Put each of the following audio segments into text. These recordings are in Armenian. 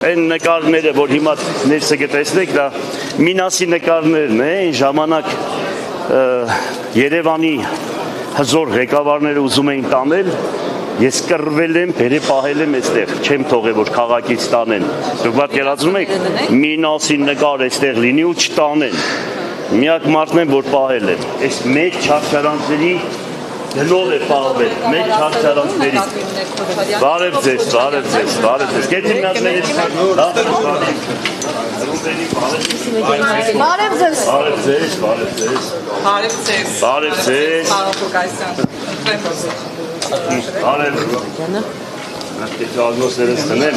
Այն նկարները, որ հիմա ներսը կտեսնեք, դա Մինասի նկարներն են, այն ժամանակ Երևանի հզոր ղեկավարները ուզում էին տանել, ես կռվել եմ, բերե պահել եմ այստեղ, չեմ թողել, որ քաղաքից տանեն։ Դուք պատկերացնում եք, Մինասի նկար այստեղ լինի ու չտանեն։ Միակ մարդն եմ, որ պահել եմ։ Այս մեծ չարչարանքների դնով է պահվել, մեծ չարչարանքներից։ Բարև ձեզ, բարև ձեզ, բարև ձեզ։ Գետի միացներից Բարև ձեզ։ Բարև ձեզ, բարև ձեզ։ Բարև ձեզ։ Բարև ձեզ։ Բարև։ Ես ագնոսներս տնեմ,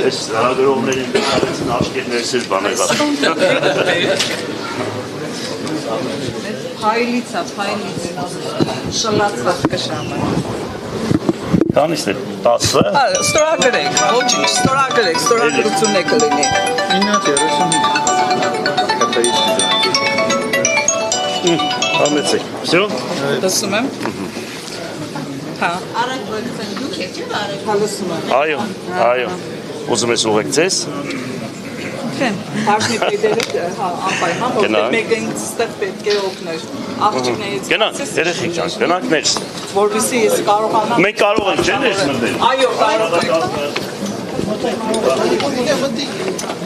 ես հրագրողներին դարեցին աշկերներս էլ բաներ Հայլիցա, շլացված կշամը։ Կանիսն է, 10-ը։ Ստորագրեք, ոչինչ, ստորագրեք, ստորագրություն է կլինի։ 9:30 Համեցեք, վսյո։ Լսում եմ։ Հա։ Լսում եմ։ Այո, ուզում ես ուղեկցես։ Չեմ, հարցնի պետերը անպայման, որտեղ մեկ ենք ստեղ պետք է օգներ։ Աղջիկներից Գնանք, երեխեք ջան, գնանք ներս։ որովհետեւ ես կարողանամ։ Մենք կարող ենք չէ՞ ներս մտնել։ Այո, կարող եք։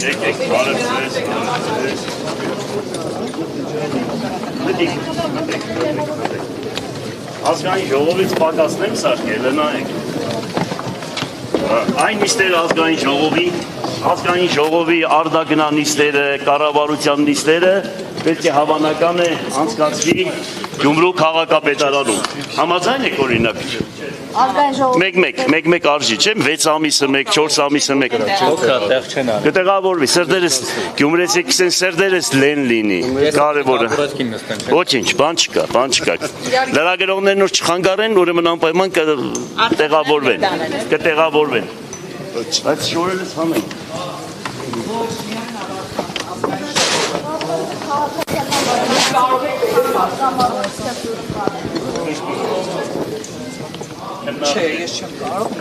Եկեք, բարև ձեզ։ Ազգային ժողովից պակասնեմ սարքել, նայեք։ Այն նիստերը ազգային ժողովի արդագնա նիստերը, կառավարության նիստերը պետք է հավանական է անցկացվի Գյումրու քաղաքապետարանում։ Համաձայն եք օրինակ։ Ազգային ժողովի Մեկ արժի, չէ՞, 6 ամիսը 1, 4 ամիսը 1։ Տեղ չեն արել։ Կտեղավորվի, սրտերս գյումրեցիք կսեն սրտերս լեն լինի, կարևորը։ Ոչինչ, բան չկա։ Լրագրողներն որ չխանգարեն, ուրեմն անպայման կտեղավորվեն։ Բայց շորերս հանենք։ Չէ, ես չեմ կարող,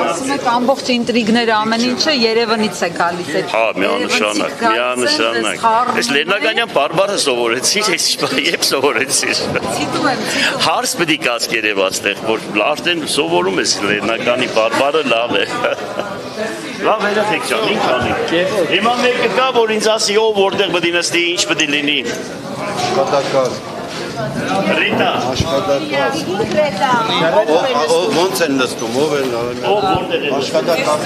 Ասում եք ամբողջ ինտրիգները ամեն ինչը Երևանից է գալիս է։ Հա, միանշանակ։ Այս Լեննագանյան բարբարը սովորեցիր, ես երբ սովորեցիր։ Ցիտում եմ։ Հարց պետք է կասկեր եւ աստեղ, որ արդեն սովորում ես Լեննագանի բարբարը լավ է։ Լավ երեխեք ջան, ինչ անի։ Հիմա մեկը կա, որ ինձ ասի, ով որտեղ պետք է նստի, ինչ պետք է լինի։ Աշխատակար։ Ռիտա։ Ոնց են նստում, ով են Ով որտեղ է աշխատակար։